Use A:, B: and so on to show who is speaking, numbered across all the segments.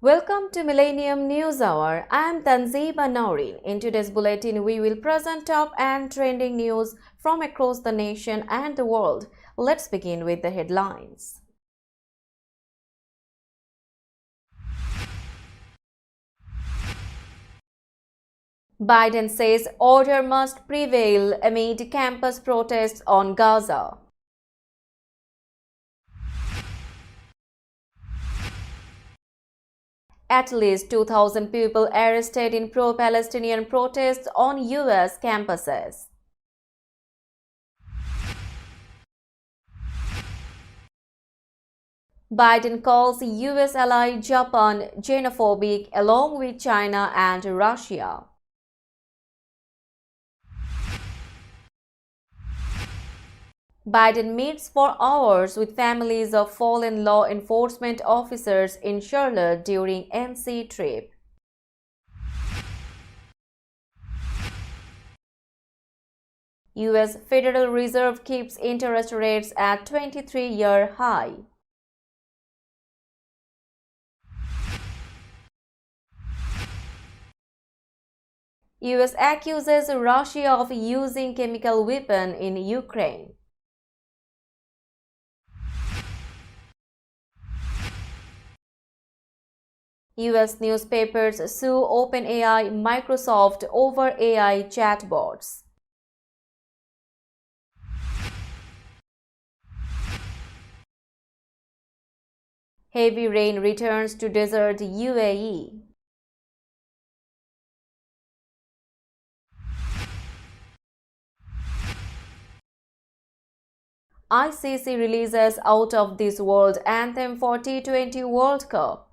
A: Welcome to Millennium News Hour. I am Tanzeeba Noreen. In today's bulletin, we will present top and trending news from across the nation and the world. Let's begin with the headlines. Biden says order must prevail amid campus protests on Gaza. At least 2,000 people arrested in pro-Palestinian protests on U.S. campuses. Biden calls U.S. ally Japan xenophobic along with China and Russia. Biden meets for hours with families of fallen law enforcement officers in Charlotte during NC trip. U.S. Federal Reserve keeps interest rates at 23-year high. U.S. accuses Russia of using chemical weapon in Ukraine. U.S. newspapers sue OpenAI Microsoft over AI chatbots. Heavy rain returns to desert UAE. ICC releases Out of This World anthem for T20 World Cup.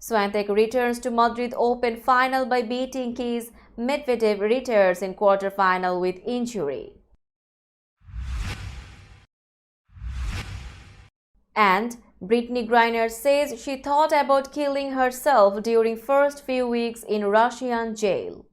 A: Swiatek returns to Madrid Open final by beating Keys. Medvedev retires in quarter-final with injury. And Brittany Griner says she thought about killing herself during first few weeks in Russian jail.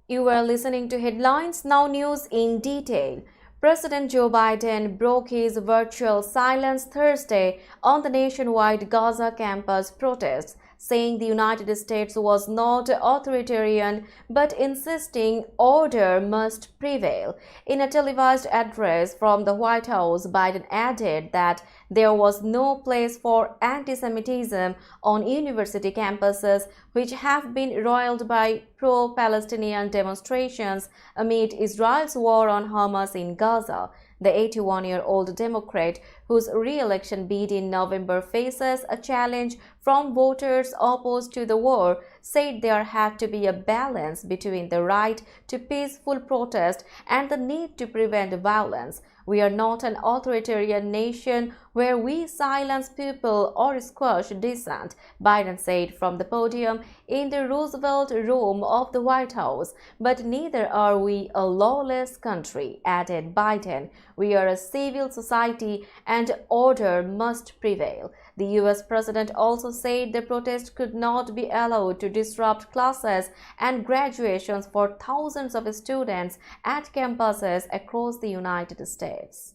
A: You are listening to Headlines Now News in detail. President Joe Biden broke his virtual silence Thursday on the nationwide Gaza campus protests, saying the United States was not authoritarian but insisting order must prevail. In a televised address from the White House, Biden added that there was no place for anti-Semitism on university campuses, which have been roiled by pro-Palestinian demonstrations amid Israel's war on Hamas in Gaza. The 81-year-old Democrat, whose re-election bid in November faces a challenge from voters opposed to the war, said there had to be a balance between the right to peaceful protest and the need to prevent violence. We are not an authoritarian nation where we silence people or squash dissent, Biden said from the podium in the Roosevelt Room of the White House. But neither are we a lawless country, added Biden. We are a civil society and order must prevail. The U.S. president also said the protest could not be allowed to disrupt classes and graduations for thousands of students at campuses across the United States.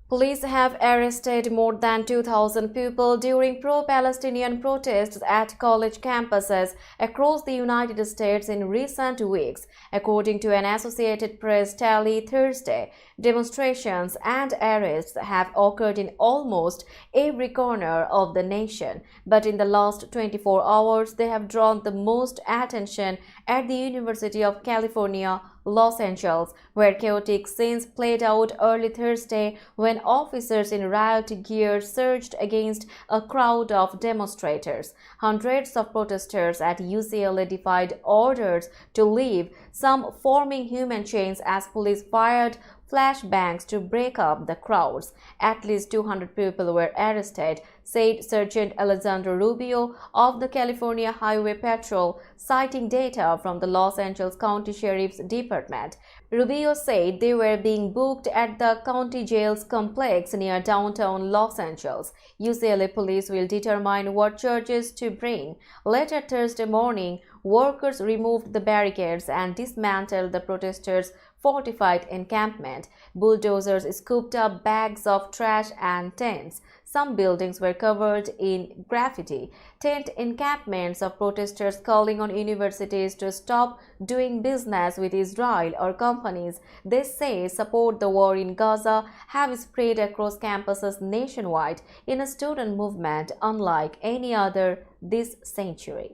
A: Police have arrested more than 2,000 people during pro-Palestinian protests at college campuses across the United States in recent weeks, according to an Associated Press tally Thursday. Demonstrations and arrests have occurred in almost every corner of the nation, but in the last 24 hours, they have drawn the most attention at the University of California, Los Angeles, where chaotic scenes played out early Thursday when officers in riot gear surged against a crowd of demonstrators. Hundreds of protesters at UCLA defied orders to leave, some forming human chains as police fired flashbangs to break up the crowds. At least 200 people were arrested, said Sergeant Alexander Rubio of the California Highway Patrol, citing data from the Los Angeles County Sheriff's Department. Rubio said they were being booked at the county jails complex near downtown Los Angeles. UCLA police will determine what charges to bring. Later Thursday morning, workers removed the barricades and dismantled the protesters' fortified encampment. Bulldozers scooped up bags of trash and tents. Some buildings were covered in graffiti. Tent encampments of protesters calling on universities to stop doing business with Israel or companies they say support the war in Gaza have spread across campuses nationwide in a student movement unlike any other this century.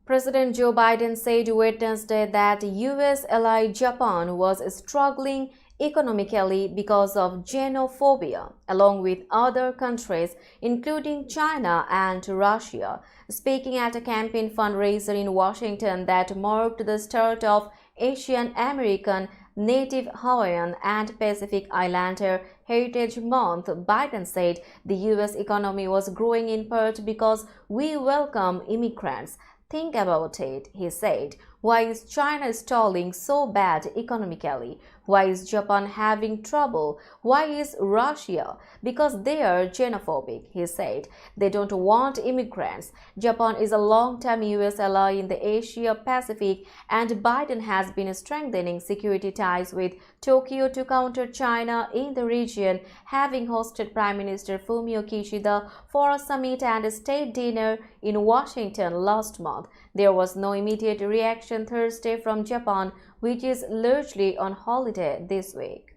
A: President Joe Biden said Wednesday that U.S. ally Japan was struggling economically because of xenophobia, along with other countries, including China and Russia. Speaking at a campaign fundraiser in Washington that marked the start of Asian American, Native Hawaiian, and Pacific Islander Heritage Month, Biden said the U.S. economy was growing in part because we welcome immigrants. Think about it, he said. Why is China stalling so bad economically? Why is Japan having trouble? Why is Russia? Because they are xenophobic, he said. They don't want immigrants. Japan is a long-time U.S. ally in the Asia-Pacific, and Biden has been strengthening security ties with Tokyo to counter China in the region, having hosted Prime Minister Fumio Kishida for a summit and a state dinner in Washington last month. There was no immediate reaction Thursday from Japan, which is largely on holiday this week.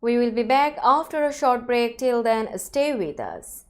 A: We will be back after a short break. Till then, stay with us.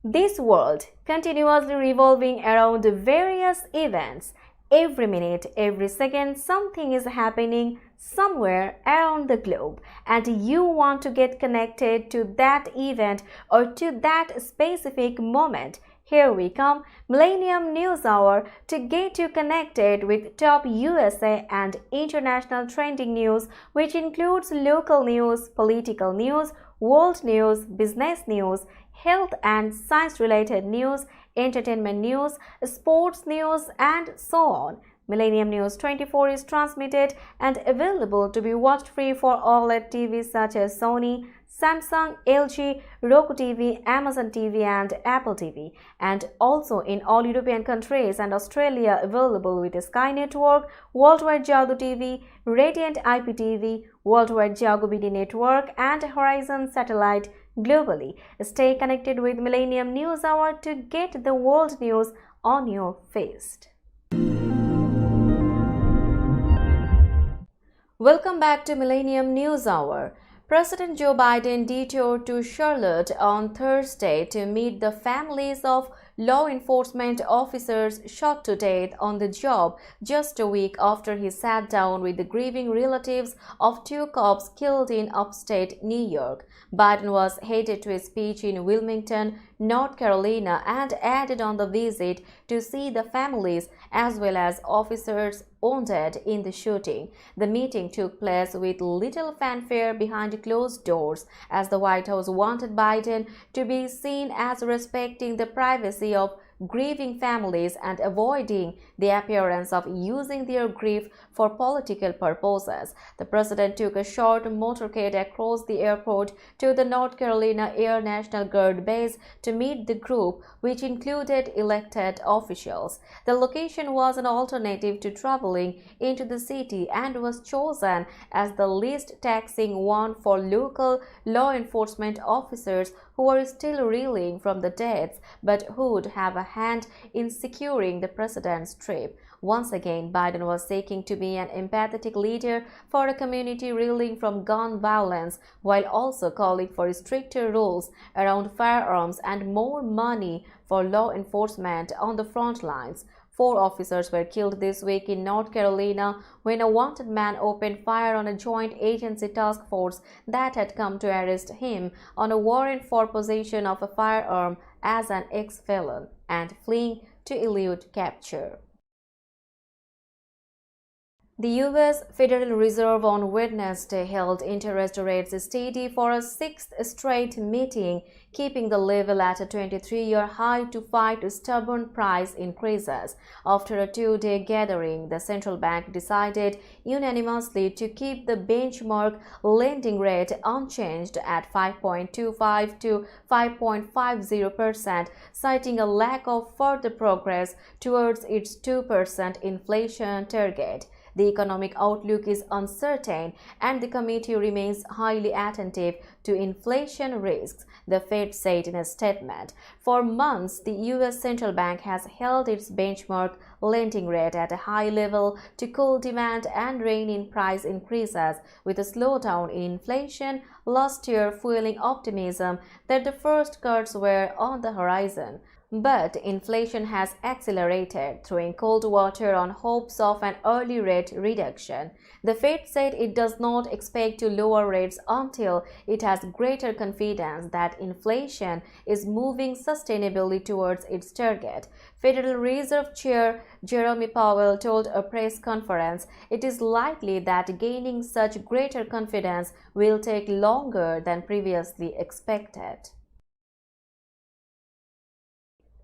A: This world continuously revolving around various events. Every minute, every second, something is happening somewhere around the globe, and you want to get connected to that event or to that specific moment. Here we come, Millennium News Hour, to get you connected with top USA and international trending news, which includes local news, political news, world news, business news, health and science-related news, entertainment news, sports news, and so on. Millennium News 24 is transmitted and available to be watched free for OLED TVs such as Sony, Samsung, LG, Roku TV, Amazon TV, and Apple TV, and also in all European countries and Australia available with Sky Network, Worldwide Jago TV, Radiant IPTV, Worldwide Jago BD Network, and Horizon Satellite globally. Stay connected with Millennium News Hour to get the world news on your fist. Welcome back to Millennium News Hour. President Joe Biden detoured to Charlotte on Thursday to meet the families of law enforcement officers shot to death on the job just a week after he sat down with the grieving relatives of two cops killed in upstate New York. Biden was headed to a speech in Wilmington, North Carolina, and added on the visit to see the families as well as officers wounded in the shooting. The meeting took place with little fanfare behind closed doors, as the White House wanted Biden to be seen as respecting the privacy of grieving families and avoiding the appearance of using their grief for political purposes. The president took a short motorcade across the airport to the North Carolina Air National Guard base to meet the group, which included elected officials. The location was an alternative to traveling into the city and was chosen as the least taxing one for local law enforcement officers who are still reeling from the deaths but who would have a hand in securing the president's trip. Once again, Biden was seeking to be an empathetic leader for a community reeling from gun violence, while also calling for stricter rules around firearms and more money for law enforcement on the front lines. 4 officers were killed this week in North Carolina when a wanted man opened fire on a joint agency task force that had come to arrest him on a warrant for possession of a firearm as an ex-felon and fleeing to elude capture. The U.S. Federal Reserve on Wednesday held interest rates steady for a 6th straight meeting, keeping the level at a 23-year high to fight stubborn price increases. After a 2-day gathering, the central bank decided unanimously to keep the benchmark lending rate unchanged at 5.25 to 5.50%, citing a lack of further progress towards its 2% inflation target. The economic outlook is uncertain and the committee remains highly attentive to inflation risks, the Fed said in a statement. For months, the U.S. Central Bank has held its benchmark lending rate at a high level to cool demand and rein in price increases, with a slowdown in inflation last year fueling optimism that the first cuts were on the horizon. But inflation has accelerated, throwing cold water on hopes of an early rate reduction. The Fed said it does not expect to lower rates until it has greater confidence that inflation is moving sustainably towards its target. Federal Reserve Chair Jerome Powell told a press conference it is likely that gaining such greater confidence will take longer than previously expected.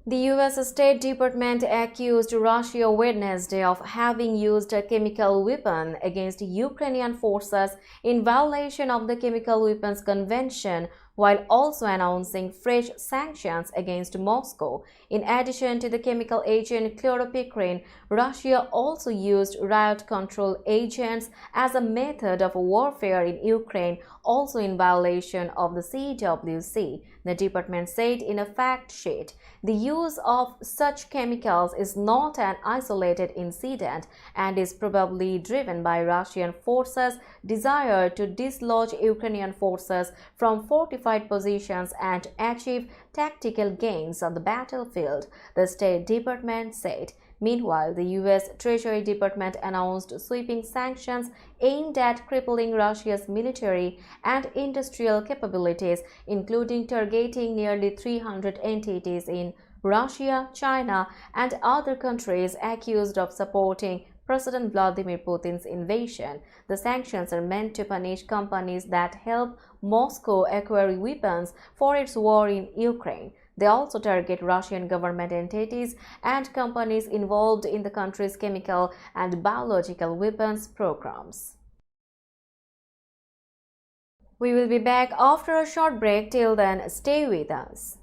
A: The U.S. State Department accused Russia Wednesday of having used a chemical weapon against Ukrainian forces in violation of the Chemical Weapons Convention, while also announcing fresh sanctions against Moscow. In addition to the chemical agent chloropicrine, Russia also used riot control agents as a method of warfare in Ukraine, also in violation of the CWC, the department said in a fact sheet. The use of such chemicals is not an isolated incident and is probably driven by Russian forces' desire to dislodge Ukrainian forces from fortified positions and achieve tactical gains on the battlefield, the State Department said. Meanwhile, the U.S. Treasury Department announced sweeping sanctions aimed at crippling Russia's military and industrial capabilities, including targeting nearly 300 entities in Russia, China, and other countries accused of supporting President Vladimir Putin's invasion. The sanctions are meant to punish companies that help Moscow acquire weapons for its war in Ukraine. They also target Russian government entities and companies involved in the country's chemical and biological weapons programs. We will be back after a short break. Till then, stay with us.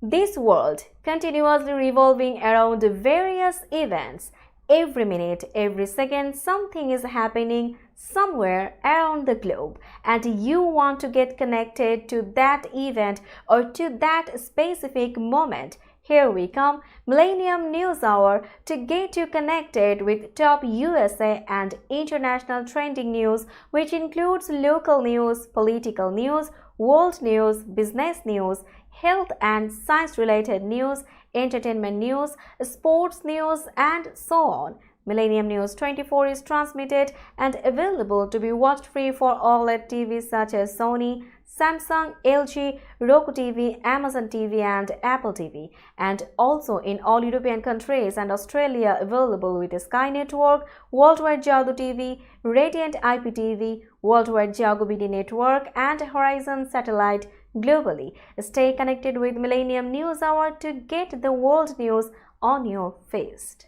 A: This world continuously revolving around various events. Every minute, every second, something is happening somewhere around the globe, and you want to get connected to that event or to that specific moment. Here we come, Millennium News Hour, to get you connected with top USA and international trending news, which includes local news, political news, world news, business news, health and science-related news, entertainment news, sports news, and so on. Millennium News 24 is transmitted and available to be watched free for OLED TVs such as Sony, Samsung, LG, Roku TV, Amazon TV, and Apple TV, and also in all European countries and Australia available with Sky Network, Worldwide Jago TV, Radiant IPTV, Worldwide Jago BD Network, and Horizon Satellite globally. Stay connected with Millennium News Hour to get the world news on your fist.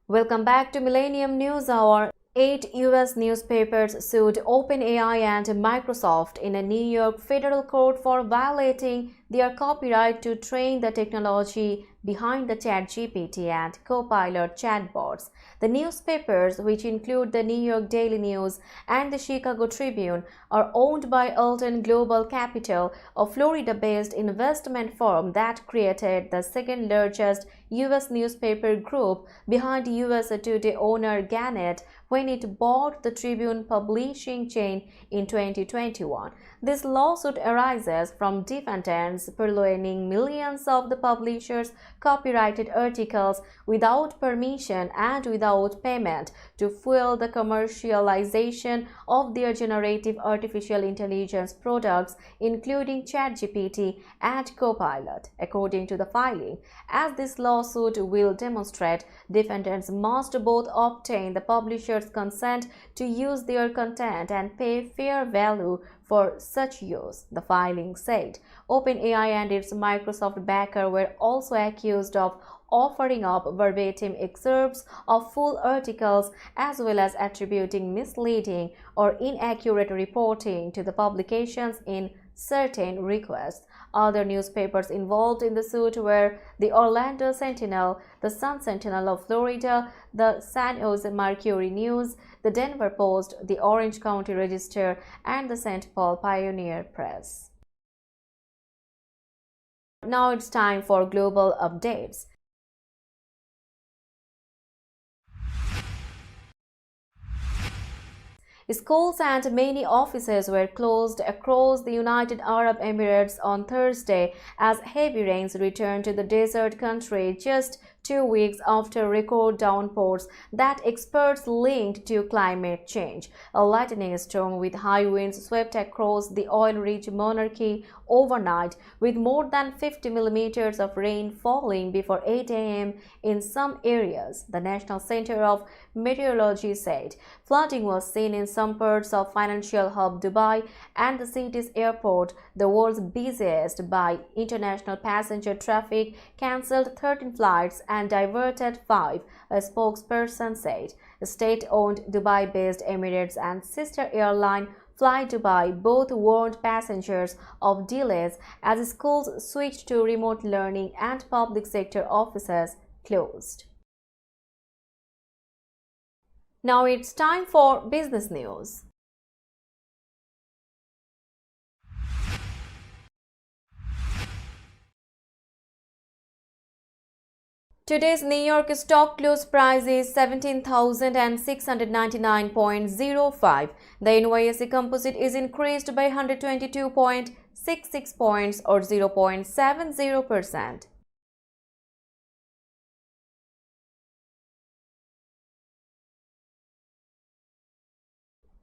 A: Welcome back to Millennium News Hour. 8 U.S. newspapers sued OpenAI and Microsoft in a New York federal court for violating their copyright to train the technology behind the ChatGPT and Copilot chatbots. The newspapers, which include the New York Daily News and the Chicago Tribune, are owned by Alton Global Capital, a Florida-based investment firm that created the second largest U.S. newspaper group behind USA Today owner Gannett when it bought the Tribune publishing chain in 2021. This lawsuit arises from defendants purloining millions of the publisher's copyrighted articles without permission and without payment to fuel the commercialization of their generative artificial intelligence products, including ChatGPT and Copilot, according to the filing. As this lawsuit will demonstrate, defendants must both obtain the publisher's consent to use their content and pay fair value for such use, the filing said. OpenAI and its Microsoft backer were also accused of offering up verbatim excerpts of full articles as well as attributing misleading or inaccurate reporting to the publications in certain requests. Other newspapers involved in the suit were the Orlando Sentinel, the Sun Sentinel of Florida, the San Jose Mercury News, the Denver Post, the Orange County Register, and the St. Paul Pioneer Press. Now it's time for global updates. Schools and many offices were closed across the United Arab Emirates on Thursday as heavy rains returned to the desert country just 2 weeks after record downpours that experts linked to climate change. A lightning storm with high winds swept across the oil-rich monarchy overnight, with more than 50 millimeters of rain falling before 8 a.m. in some areas, the National Center of Meteorology said. Flooding was seen in some parts of financial hub Dubai and the city's airport, the world's busiest by international passenger traffic, cancelled 13 flights and diverted 5, a spokesperson said. State-owned Dubai-based Emirates and sister airline Fly Dubai both warned passengers of delays as schools switched to remote learning and public sector offices closed. Now it's time for business news. Today's New York stock close price is 17,699.05. The NYSE Composite is increased by 122.66 points or 0.70%.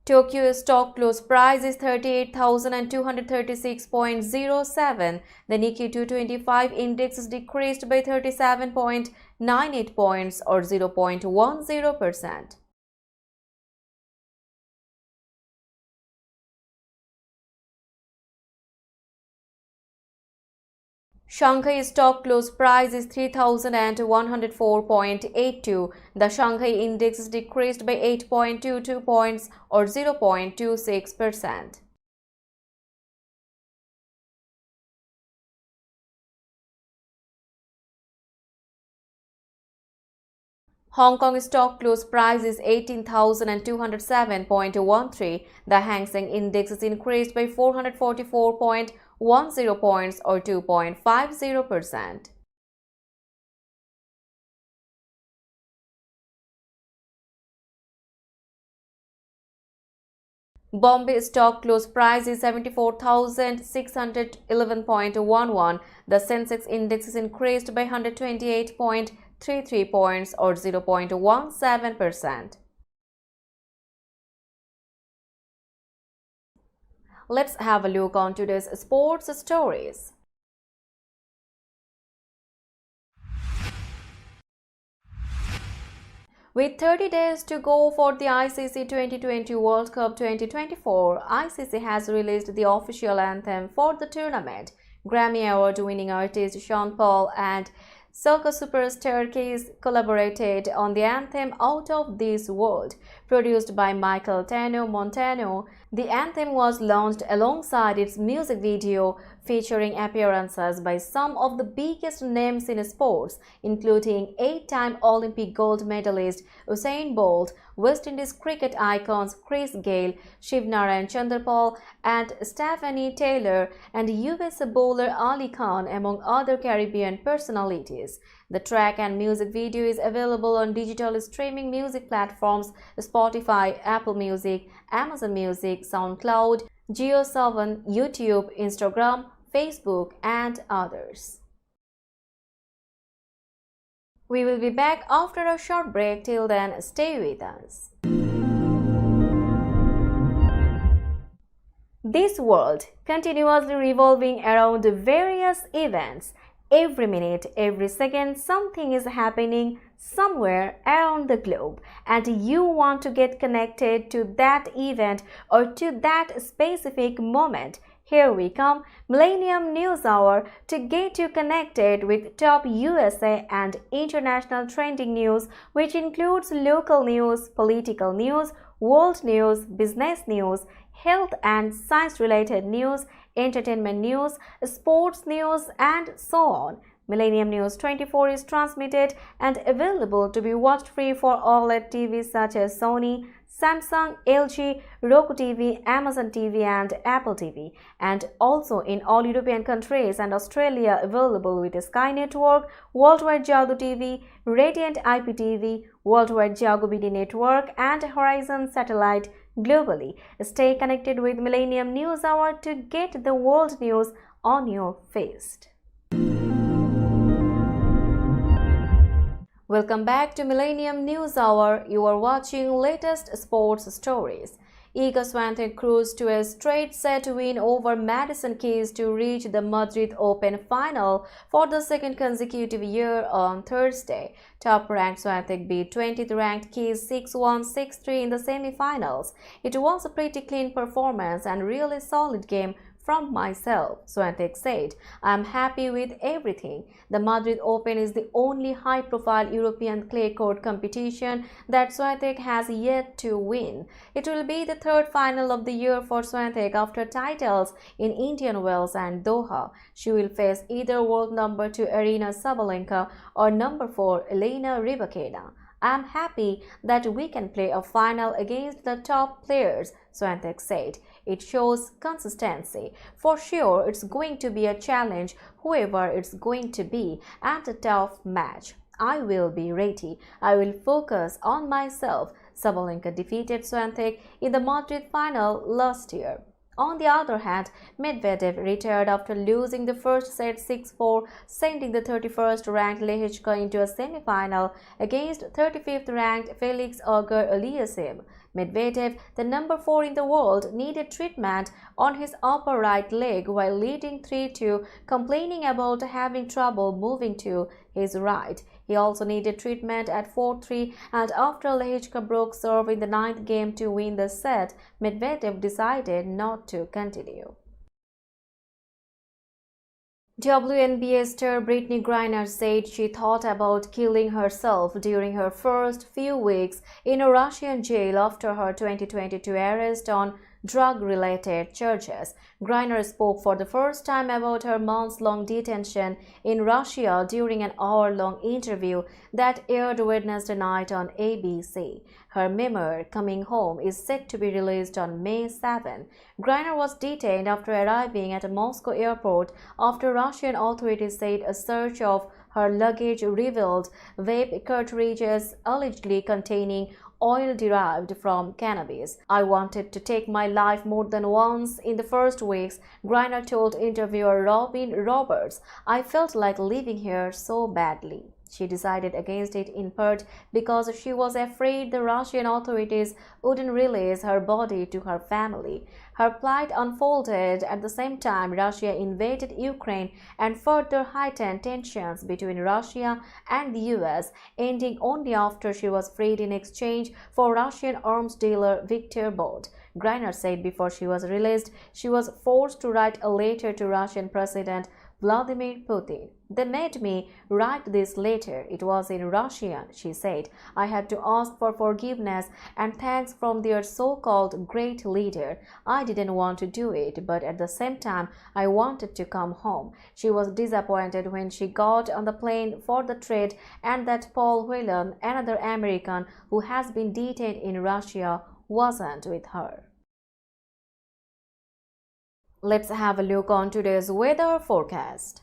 A: Tokyo stock close price is 38,236.07. The Nikkei 225 index is decreased by 37.98 points or 0.10%. Shanghai stock close price is 3,104.82. The Shanghai index is decreased by 8.22 points or 0.26%. Hong Kong stock close price is 18,207.13. The Hang Seng index is increased by 444.10 points or 2.50%. Bombay stock close price is 74,611.11. The Sensex index is increased by 128.33 points or 0.17%. Let's have a look on today's sports stories. With 30 days to go for the ICC T20 World Cup 2024, ICC has released the official anthem for the tournament. Grammy Award-winning artist Sean Paul and soca superstar Keys collaborated on the anthem Out of This World, produced by Michael Tano Montano. The anthem was launched alongside its music video, featuring appearances by some of the biggest names in sports, including 8-time Olympic gold medalist Usain Bolt, West Indies cricket icons Chris Gayle, Shivnarayan Chanderpaul, and Stephanie Taylor, and US bowler Ali Khan, among other Caribbean personalities. The track and music video is available on digital streaming music platforms Spotify, Apple Music, Amazon Music, SoundCloud, Jio7, YouTube, Instagram, Facebook, and others. We will be back after a short break. Till then, stay with us. This world continuously revolving around various events. Every minute, every second, something is happening somewhere around the globe, and you want to get connected to that event or to that specific moment. Here we come, Millennium News Hour, to get you connected with top USA and international trending news, which includes local news, political news, world news, business news, health and science-related news, entertainment news, sports news, and so on. Millennium News 24 is transmitted and available to be watched free for OLED TVs such as Sony, Samsung, LG, Roku TV, Amazon TV, and Apple TV, and also in all European countries and Australia available with Sky Network, Worldwide Jago TV, Radiant IPTV, Worldwide Jago BD Network, and Horizon Satellite globally. Stay connected with Millennium News Hour to get the world news on your feed. Welcome back to Millennium News Hour. You are watching latest sports stories. Iga Swiatek cruised to a straight set win over Madison Keys to reach the Madrid Open final for the second consecutive year on Thursday. Top-ranked Swiatek beat 20th-ranked Keys 6-1, 6-3 in the semi-finals. It was a pretty clean performance and really solid game from myself, Swiatek said. I am happy with everything. The Madrid Open is the only high-profile European clay court competition that Swiatek has yet to win. It will be the third final of the year for Swiatek after titles in Indian Wells and Doha. She will face either world number 2 Aryna Sabalenka or number 4 Elena Rybakina. I am happy that we can play a final against the top players, Swiatek said. It shows consistency. For sure, it's going to be a challenge, whoever it's going to be, and a tough match. I will be ready. I will focus on myself. Sabalenka defeated Swiatek in the Madrid final last year. On the other hand, Medvedev retired after losing the first set 6-4, sending the 31st-ranked Lehechka into a semi-final against 35th-ranked Felix Auger-Aliassime. Medvedev, the number 4 in the world, needed treatment on his upper right leg while leading 3-2, complaining about having trouble moving to his right. He also needed treatment at 4-3, and after Lehechka broke serve in the 9th game to win the set, Medvedev decided not to continue. WNBA star Brittney Griner said she thought about killing herself during her first few weeks in a Russian jail after her 2022 arrest on drug-related charges. Griner spoke for the first time about her months-long detention in Russia during an hour-long interview that aired Wednesday night on ABC. Her memoir, Coming Home, is set to be released on May 7. Griner was detained after arriving at a Moscow airport after Russian authorities said a search of her luggage revealed vape cartridges allegedly containing oil derived from cannabis. I wanted to take my life more than once in the first weeks, Griner told interviewer Robin Roberts. I felt like living here so badly. She decided against it in part because she was afraid the Russian authorities wouldn't release her body to her family. Her plight unfolded at the same time Russia invaded Ukraine and further heightened tensions between Russia and the US, ending only after she was freed in exchange for Russian arms dealer Viktor Bout. Griner said before she was released, she was forced to write a letter to Russian President Vladimir Putin. They made me write this letter. It was in Russian, she said. I had to ask for forgiveness and thanks from their so-called great leader. I didn't want to do it, but at the same time, I wanted to come home. She was disappointed when she got on the plane for the trade and that Paul Whelan, another American who has been detained in Russia, wasn't with her. Let's have a look on today's weather forecast.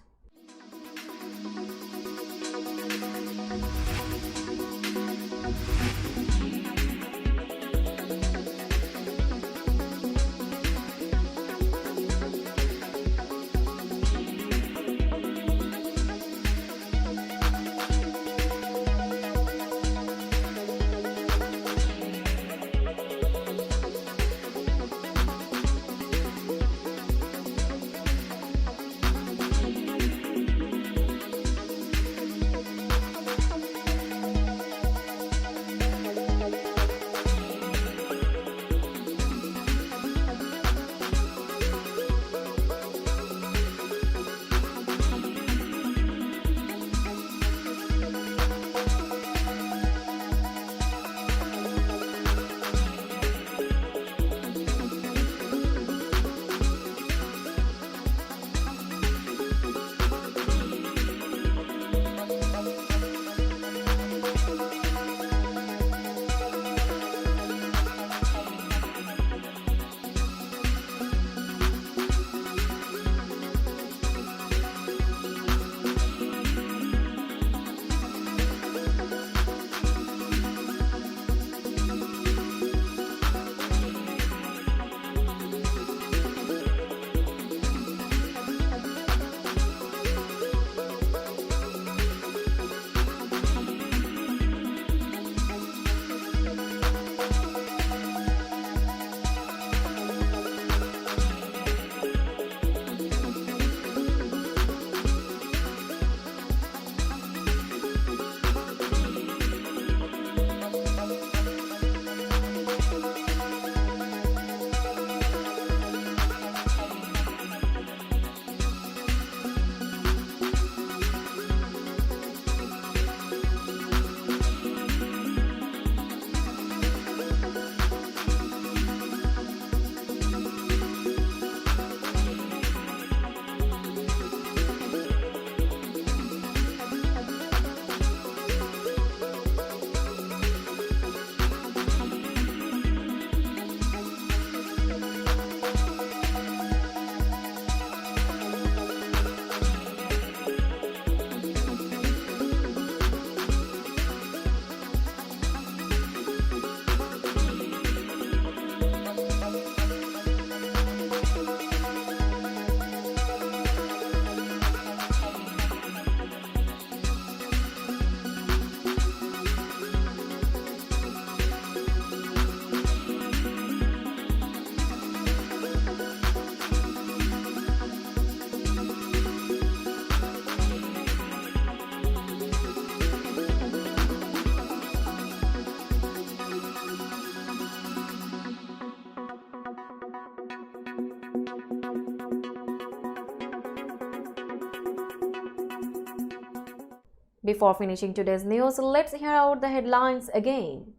A: Before finishing today's news, let's hear out the headlines again.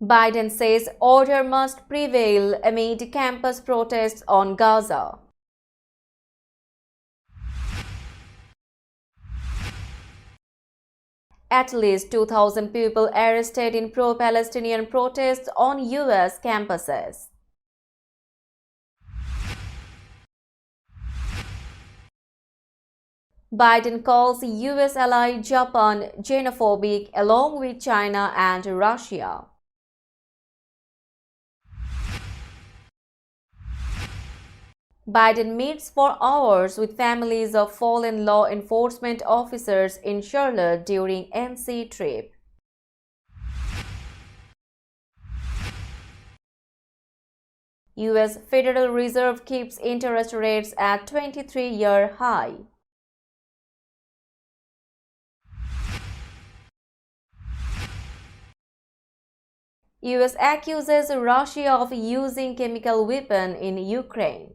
A: Biden says order must prevail amid campus protests on Gaza. At least 2,000 people arrested in pro-Palestinian protests on U.S. campuses. Biden calls U.S. ally Japan xenophobic along with China and Russia. Biden meets for hours with families of fallen law enforcement officers in Charlotte during NC trip. U.S. Federal Reserve keeps interest rates at 23-year high. U.S. accuses Russia of using chemical weapon in Ukraine.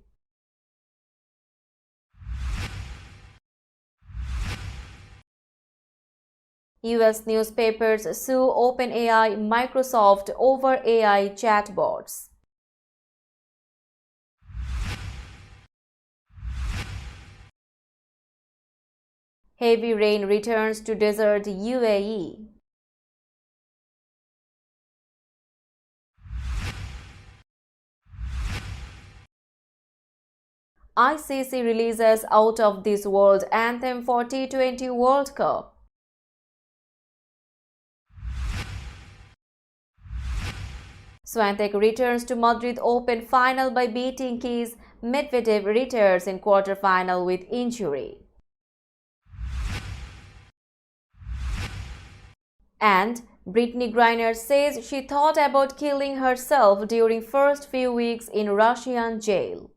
A: U.S. newspapers sue OpenAI Microsoft over AI chatbots. Heavy rain returns to desert UAE. ICC releases Out of This World anthem for T20 World Cup. Swiatek returns to Madrid Open final by beating Keys. Medvedev retires in quarter-final with injury. And Brittany Griner says she thought about killing herself during first few weeks in Russian jail.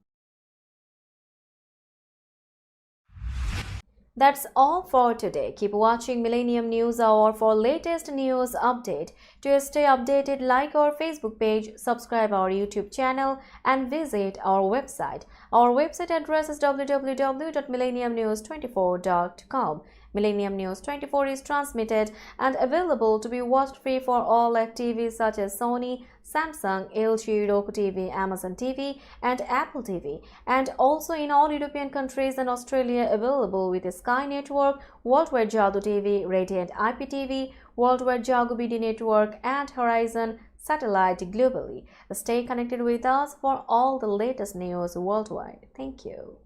A: That's all for today. Keep watching Millennium News Hour for latest news update. To stay updated, like our Facebook page, subscribe our YouTube channel and visit our website. Our website address is www.millenniumnews24.com. Millennium News 24 is transmitted and available to be watched free for all TVs such as Sony, Samsung, LG, Roku TV, Amazon TV and Apple TV, and also in all European countries and Australia available with Sky Network, Worldwide Jago TV, Radiant IPTV, Worldwide Jago BD Network and Horizon Satellite globally. Stay connected with us for all the latest news worldwide. Thank you.